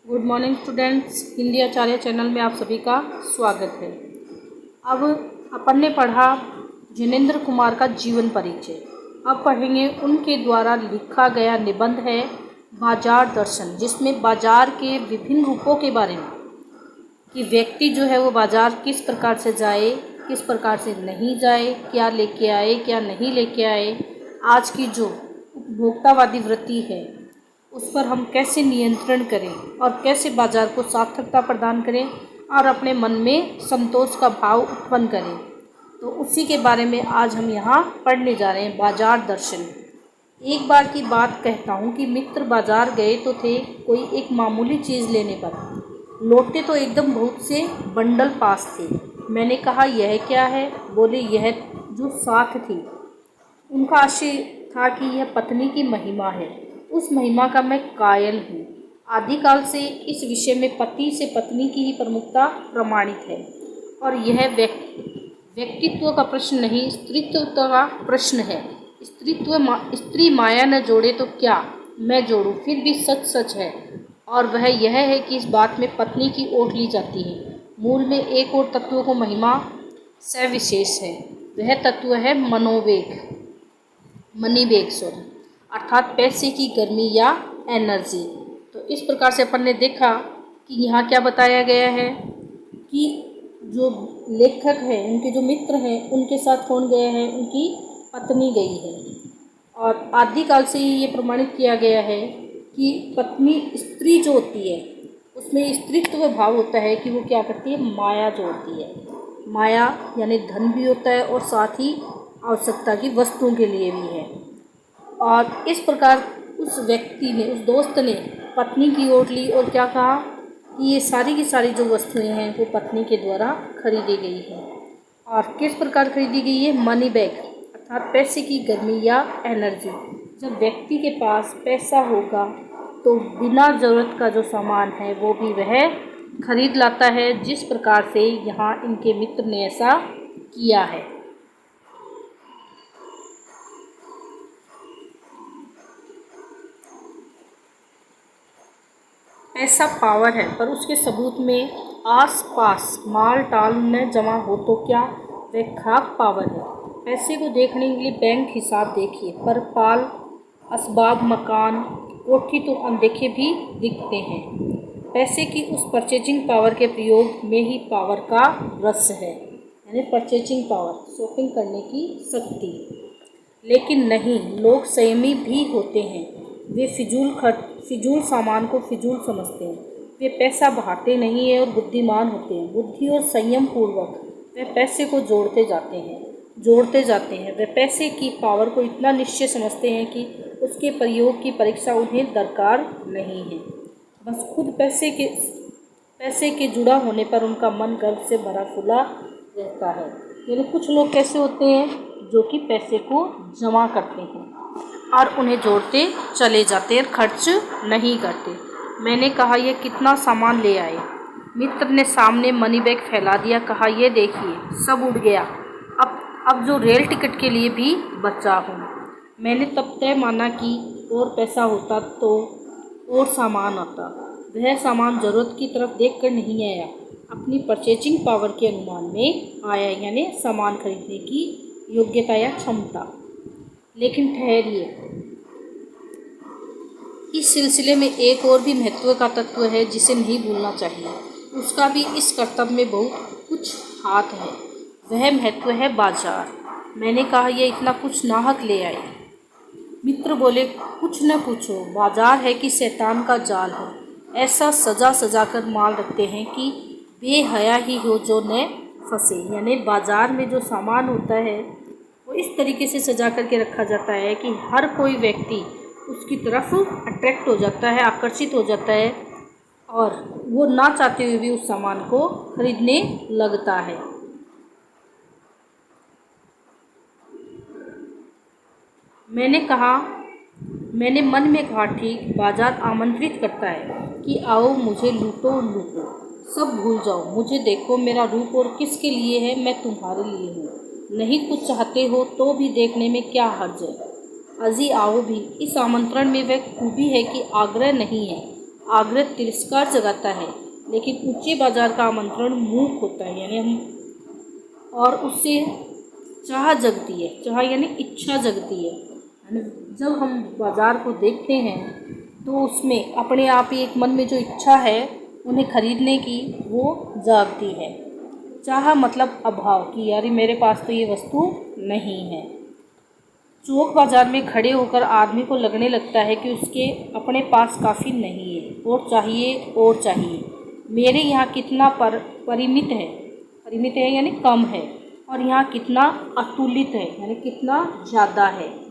Good morning students, Hindi आचार्य channel में आप सभी का स्वागत है। अब अपन ने पढ़ा जिनेंद्र कुमार का जीवन परिचय। अब पढ़ेंगे उनके द्वारा लिखा गया निबंध है बाजार दर्शन, जिसमें बाजार के विभिन्न रूपों के बारे में कि व्यक्ति जो है वो बाजार किस प्रकार से जाए, किस प्रकार से नहीं जाए, क्या लेके आए क्या नहीं लेके आए, आज की जो उपभोक्तावादी वृत्ति है उस पर हम कैसे नियंत्रण करें और कैसे बाजार को सार्थकता प्रदान करें और अपने मन में संतोष का भाव उत्पन्न करें। तो उसी के बारे में आज हम यहाँ पढ़ने जा रहे हैं, बाजार दर्शन। एक बार की बात कहता हूँ कि मित्र बाजार गए तो थे कोई एक मामूली चीज़ लेने पर, लौटे तो एकदम बहुत से बंडल पास थे। मैंने कहा यह क्या है? बोले यह जो साथ थी। उनका आशय था कि यह पत्नी की महिमा है, उस महिमा का मैं कायल हूँ। आदिकाल से इस विषय में पति से पत्नी की ही प्रमुखता प्रमाणित है और यह व्यक्तित्व का प्रश्न नहीं, स्त्रीत्व का प्रश्न है। स्त्री माया न जोड़े तो क्या मैं जोड़ूं, फिर भी सच सच है और वह यह है कि इस बात में पत्नी की ओट ली जाती है। मूल में एक और तत्व को महिमा सविशेष है, वह तत्व है मनीवेग अर्थात पैसे की गर्मी या एनर्जी। तो इस प्रकार से अपन ने देखा कि यहाँ क्या बताया गया है कि जो लेखक है, उनके जो मित्र हैं, उनके साथ कौन गया है? उनकी पत्नी गई है। और आदिकाल से ही ये प्रमाणित किया गया है कि पत्नी स्त्री जो होती है उसमें स्त्रीत्व भाव होता है कि वो क्या करती है? माया जो होती है, माया यानी धन भी होता है और साथ ही आवश्यकता की वस्तुओं के लिए भी है। और इस प्रकार उस व्यक्ति ने, उस दोस्त ने पत्नी की ओर ली और क्या कहा कि ये सारी की सारी जो वस्तुएं हैं वो पत्नी के द्वारा खरीदी गई है। और किस प्रकार खरीदी गई है? मनी बैग अर्थात पैसे की गर्मी या एनर्जी। जब व्यक्ति के पास पैसा होगा तो बिना ज़रूरत का जो सामान है वो भी वह खरीद लाता है, जिस प्रकार से यहाँ इनके मित्र ने ऐसा किया है। पैसा पावर है, पर उसके सबूत में आस पास माल टाल न जमा हो तो क्या वह खाक पावर है। पैसे को देखने के लिए बैंक हिसाब देखिए, पर पाल असबाब मकान कोठी तो अनदेखे भी दिखते हैं। पैसे की उस परचेजिंग पावर के प्रयोग में ही पावर का रस है, यानी परचेजिंग पावर, शॉपिंग करने की शक्ति। लेकिन नहीं, लोग संयमी भी होते हैं। वे फिजूल सामान को फिजूल समझते हैं। वे पैसा बहाते नहीं हैं और बुद्धिमान होते हैं। बुद्धि और संयम पूर्वक वे पैसे को जोड़ते जाते हैं। वे पैसे की पावर को इतना निश्चय समझते हैं कि उसके प्रयोग की परीक्षा उन्हें दरकार नहीं है। बस खुद पैसे के जुड़ा होने पर उनका मन गर्व से भरा फूला रहता है। यानी कुछ लोग कैसे होते हैं जो कि पैसे को जमा करते हैं और उन्हें जोड़ते चले जाते हैं, खर्च नहीं करते। मैंने कहा यह कितना सामान ले आए? मित्र ने सामने मनी बैग फैला दिया, कहा यह देखिए सब उड़ गया, अब जो रेल टिकट के लिए भी बचा हूँ। मैंने तब तय माना कि और पैसा होता तो और सामान आता। वह सामान ज़रूरत की तरफ देखकर नहीं आया, अपनी परचेजिंग पावर के अनुमान में आया, यानी सामान खरीदने की योग्यता या क्षमता। लेकिन ठहरिए, इस सिलसिले में एक और भी महत्व का तत्व है जिसे नहीं भूलना चाहिए। उसका भी इस कर्तव्य में बहुत कुछ हाथ है। वह महत्व है बाजार। मैंने कहा यह इतना कुछ नाहक ले आए। मित्र बोले कुछ न पूछो, बाजार है कि शैतान का जाल है। ऐसा सजा सजा कर माल रखते हैं कि बेहया ही हो जो न फंसे। यानी बाजार में जो सामान होता है वो इस तरीके से सजा करके रखा जाता है कि हर कोई व्यक्ति उसकी तरफ अट्रैक्ट हो जाता है, आकर्षित हो जाता है और वो ना चाहते हुए भी उस सामान को खरीदने लगता है। मैंने मन में कहा ठीक, बाजार आमंत्रित करता है कि आओ मुझे लूटो, सब भूल जाओ, मुझे देखो, मेरा रूप और किसके लिए है? मैं तुम्हारे लिए हूँ। नहीं कुछ चाहते हो तो भी देखने में क्या हर्ज है? अजी आओ भी। इस आमंत्रण में वह खूबी है कि आग्रह नहीं है, आग्रह तिरस्कार जगाता है, लेकिन ऊंचे बाजार का आमंत्रण मूक होता है, यानी हम और उससे चाह जगती है। चाह यानी इच्छा जगती है, यानी जब हम बाज़ार को देखते हैं तो उसमें अपने आप ही एक मन में जो इच्छा है उन्हें खरीदने की वो जागती है। चाह मतलब अभाव कि यार मेरे पास तो ये वस्तु नहीं है। चौक बाजार में खड़े होकर आदमी को लगने लगता है कि उसके अपने पास काफ़ी नहीं है, और चाहिए और चाहिए। मेरे यहाँ कितना परिमित है यानी कम है, और यहाँ कितना अतुलित है यानी कितना ज़्यादा है।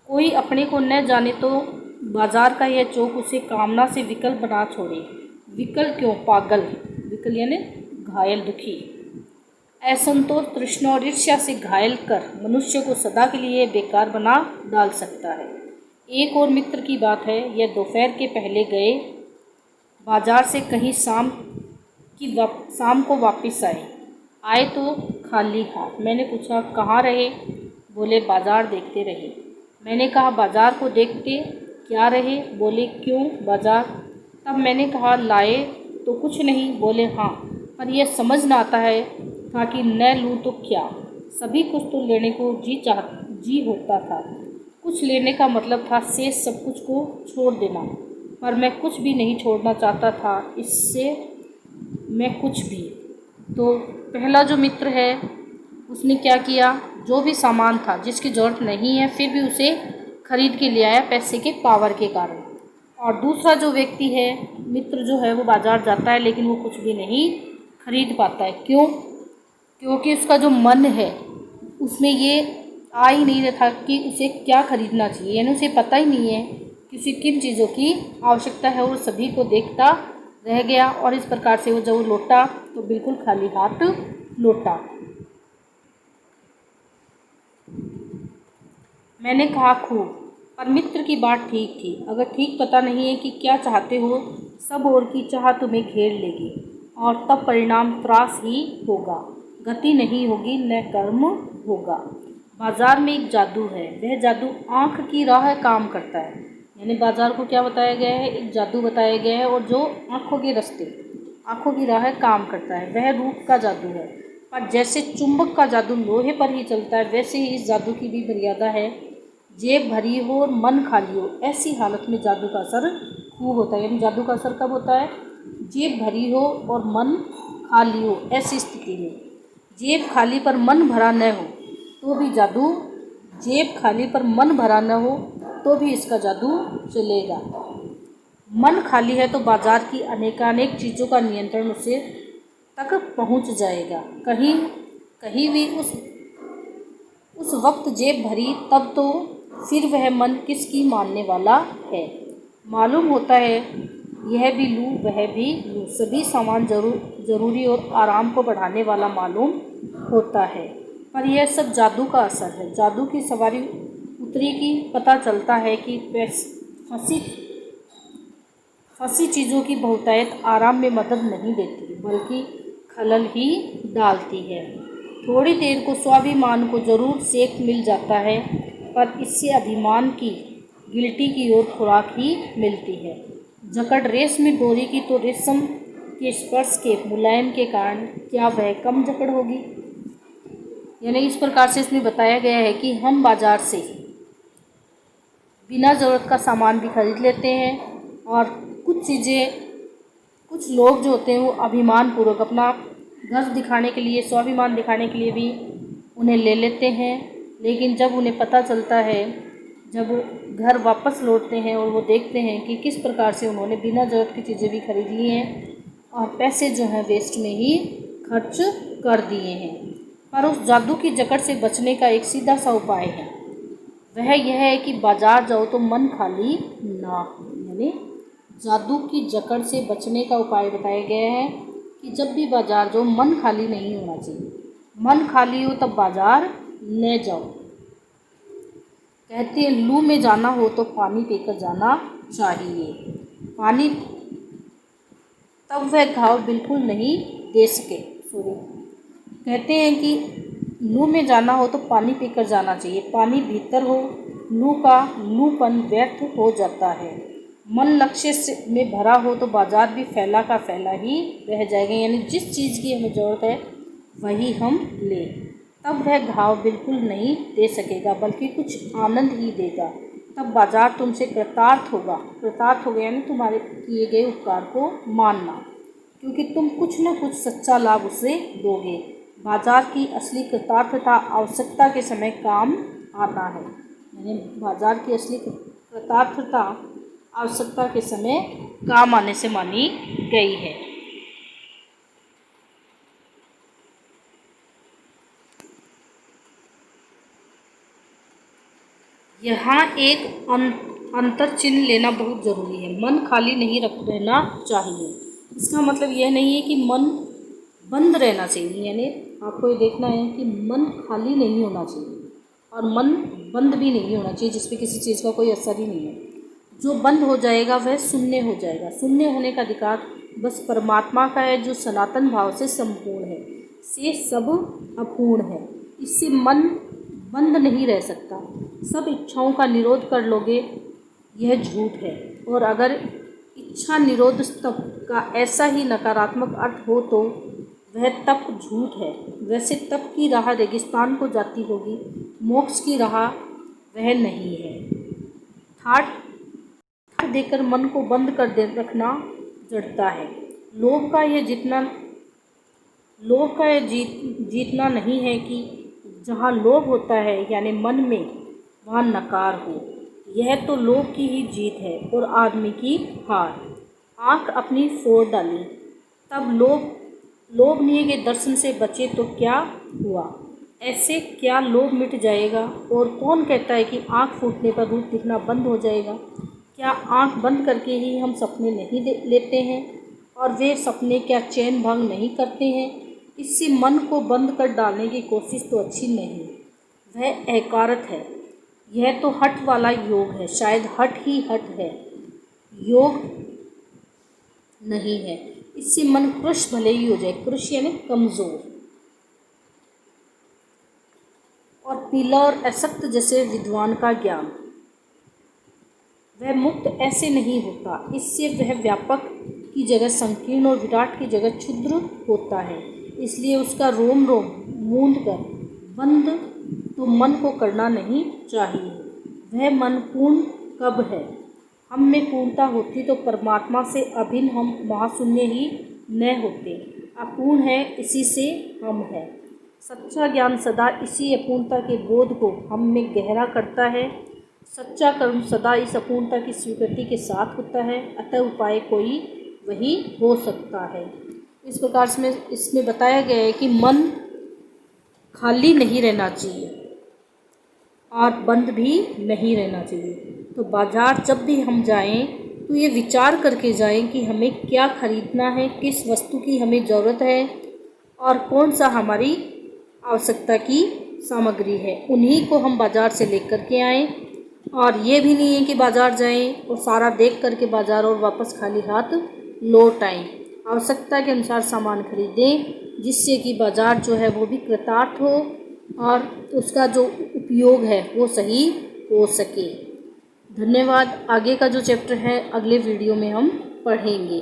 कोई अपने को न जाने तो बाजार का यह चौक उसे कामना से विकल बना छोड़े। विकल क्यों? पागल। विकल यानी घायल, दुखी। असंतोष, तृष्णा और ईर्ष्या से घायल कर मनुष्य को सदा के लिए बेकार बना डाल सकता है। एक और मित्र की बात है, यह दोपहर के पहले गए बाजार से कहीं शाम को वापस आए तो खाली हाथ। मैंने पूछा कहाँ रहे? बोले बाजार देखते रहे। मैंने कहा बाजार को देखते क्या रहे? बोले क्यों बाजार? तब मैंने कहा लाए तो कुछ नहीं। बोले हाँ, पर यह समझ न आता है था कि न लूँ तो क्या। सभी कुछ तो लेने को जी होता था। कुछ लेने का मतलब था शेष सब कुछ को छोड़ देना, पर मैं कुछ भी नहीं छोड़ना चाहता था। इससे मैं कुछ भी। तो पहला जो मित्र है उसने क्या किया, जो भी सामान था जिसकी ज़रूरत नहीं है फिर भी उसे खरीद के ले आया पैसे के पावर के कारण। और दूसरा जो व्यक्ति है, मित्र जो है, वो बाज़ार जाता है लेकिन वो कुछ भी नहीं खरीद पाता है। क्यों? क्योंकि उसका जो मन है उसमें ये आ ही नहीं रहा था कि उसे क्या खरीदना चाहिए, यानी उसे पता ही नहीं है कि उसे किन चीज़ों की आवश्यकता है, और सभी को देखता रह गया। और इस प्रकार से वो जब लौटा तो बिल्कुल खाली हाथ लौटा। मैंने कहा खूब, पर मित्र की बात ठीक थी। अगर ठीक पता नहीं है कि क्या चाहते हो, सब और की चाह तुम्हें घेर लेगी, और तब परिणाम त्रास ही होगा। गति नहीं होगी, न कर्म होगा। बाजार में एक जादू है, वह जादू आँख की राह काम करता है। यानी बाजार को क्या बताया गया है? एक जादू बताया गया है, और जो आँखों के रास्ते, आँखों की राह काम करता है, वह रूप का जादू है। पर जैसे चुंबक का जादू लोहे पर ही चलता है, वैसे ही इस जादू की भी मर्यादा है। जेब भरी हो और मन खाली हो, ऐसी हालत में जादू का असर खूब होता है। यानी जादू का असर कब होता है? जेब भरी हो और मन खाली हो, ऐसी स्थिति में। जेब खाली पर मन भरा न हो तो भी जादू, जेब खाली पर मन भरा न हो तो भी इसका जादू चलेगा। मन खाली है तो बाजार की अनेकानेक चीज़ों का नियंत्रण उसे तक पहुंच जाएगा। कहीं भी उस वक्त जेब भरी तब तो फिर वह मन किसकी मानने वाला है। मालूम होता है यह भी लूँ वह भी लूँ, सभी सामान जरूरी और आराम को बढ़ाने वाला मालूम होता है। पर यह सब जादू का असर है। जादू की सवारी उतरी की पता चलता है कि फंसी चीज़ों की बहुतायत आराम में मदद नहीं देती, बल्कि खलल ही डालती है। थोड़ी देर को स्वाभिमान को जरूर सेक मिल जाता है, पर इससे अभिमान की गिल्टी की ओर खुराक ही मिलती है। जकड़ रेशमी डोरी की तो रेशम के स्पर्श के मुलायम के कारण क्या वह कम जकड़ होगी। यानी इस प्रकार से इसमें बताया गया है कि हम बाजार से बिना ज़रूरत का सामान भी खरीद लेते हैं, और कुछ लोग जो होते हैं वो अभिमान पूर्वक अपना गर्व दिखाने के लिए, स्वाभिमान दिखाने के लिए भी उन्हें ले लेते हैं। लेकिन जब उन्हें पता चलता है, जब घर वापस लौटते हैं और वो देखते हैं कि किस प्रकार से उन्होंने बिना ज़रूरत की चीज़ें भी खरीद ली हैं और पैसे जो हैं वेस्ट में ही खर्च कर दिए हैं। पर उस जादू की जकड़ से बचने का एक सीधा सा उपाय है, वह यह है कि बाजार जाओ तो मन खाली ना हो। यानी जादू की जकड़ से बचने का उपाय बताया गया है कि जब भी बाजार जाओ मन खाली नहीं होना चाहिए। मन खाली हो तब बाजार न जाओ। कहते हैं लू में जाना हो तो पानी पीकर जाना चाहिए। पानी तब वह घाव बिल्कुल नहीं दे सके। कहते हैं कि लू में जाना हो तो पानी पीकर जाना चाहिए। पानी भीतर हो, लू का लूपन व्यर्थ हो जाता है। मन लक्ष्य से में भरा हो तो बाजार भी फैला का फैला ही रह जाएगा, यानी जिस चीज़ की हमें ज़रूरत है वही हम लें। तब वह घाव बिल्कुल नहीं दे सकेगा बल्कि कुछ आनंद ही देगा। तब बाजार तुमसे कृतार्थ होगा यानी तुम्हारे किए गए उपकार को मानना, क्योंकि तुम कुछ न कुछ सच्चा लाभ उसे दोगे। बाजार की असली कृतार्थता आवश्यकता के समय काम आना है, यानी बाजार की असली कृतार्थता आवश्यकता के समय काम आने से मानी गई है। यहाँ एक अंतर चिन्ह लेना बहुत ज़रूरी है। मन खाली नहीं रहना चाहिए। इसका मतलब यह नहीं है कि मन बंद रहना चाहिए, यानी आपको ये देखना है कि मन खाली नहीं होना चाहिए और मन बंद भी नहीं होना चाहिए जिस पे किसी चीज़ का कोई असर ही नहीं है। जो बंद हो जाएगा वह शून्य हो जाएगा। शून्य होने का अधिकार बस परमात्मा का है, जो सनातन भाव से संपूर्ण है, से सब अपूर्ण है। इससे मन बंद नहीं रह सकता। सब इच्छाओं का निरोध कर लोगे, यह झूठ है। और अगर इच्छा निरोध तप का ऐसा ही नकारात्मक अर्थ हो तो वह तप झूठ है। वैसे तप की राह रेगिस्तान को जाती होगी, मोक्ष की राह वह नहीं है। ठाट देकर मन को बंद कर दे रखना जड़ता है। लोभ का यह जीतना नहीं है कि जहाँ लोभ होता है यानी मन में, वहाँ नकार हो। यह तो लोभ की ही जीत है और आदमी की हार। आँख अपनी फोड़ डाली तब लोभ नहीं के दर्शन से बचे तो क्या हुआ। ऐसे क्या लोभ मिट जाएगा? और कौन कहता है कि आँख फूटने पर रूप दिखना बंद हो जाएगा? क्या आँख बंद करके ही हम सपने नहीं लेते हैं? और वे सपने क्या चैन भंग नहीं करते हैं? इससे मन को बंद कर डालने की कोशिश तो अच्छी नहीं, वह अहकारत है। यह तो हठ वाला योग है, शायद हठ ही हठ है, योग नहीं है। इससे मन कृश भले ही हो जाए, कृश यानी कमज़ोर और पीला और असक्त जैसे विद्वान का ज्ञान। वह मुक्त ऐसे नहीं होता। इससे वह व्यापक की जगह संकीर्ण और विराट की जगह क्षुद्र होता है। इसलिए उसका रोम रोम मूंद कर बंद तो मन को करना नहीं चाहिए। वह मन पूर्ण कब है? हम में पूर्णता होती तो परमात्मा से अभिन्न हम महाशून्य ही न होते। अपूर्ण है, इसी से हम है। सच्चा ज्ञान सदा इसी अपूर्णता के बोध को हम में गहरा करता है। सच्चा कर्म सदा इस अपूर्णता की स्वीकृति के साथ होता है। अतः उपाय कोई वही हो सकता है। इस प्रकार से इसमें बताया गया है कि मन खाली नहीं रहना चाहिए और बंद भी नहीं रहना चाहिए। तो बाज़ार जब भी हम जाएं तो ये विचार करके जाएं कि हमें क्या खरीदना है, किस वस्तु की हमें ज़रूरत है और कौन सा हमारी आवश्यकता की सामग्री है, उन्हीं को हम बाज़ार से लेकर के आएँ। और ये भी नहीं है कि बाज़ार जाएं और सारा देख करके बाज़ार और वापस खाली हाथ लौट आएँ। आवश्यकता के अनुसार सामान खरीदें जिससे कि बाज़ार जो है वो भी कृतार्थ हो और उसका जो उपयोग है वो सही हो सके। धन्यवाद। आगे का जो चैप्टर है अगले वीडियो में हम पढ़ेंगे।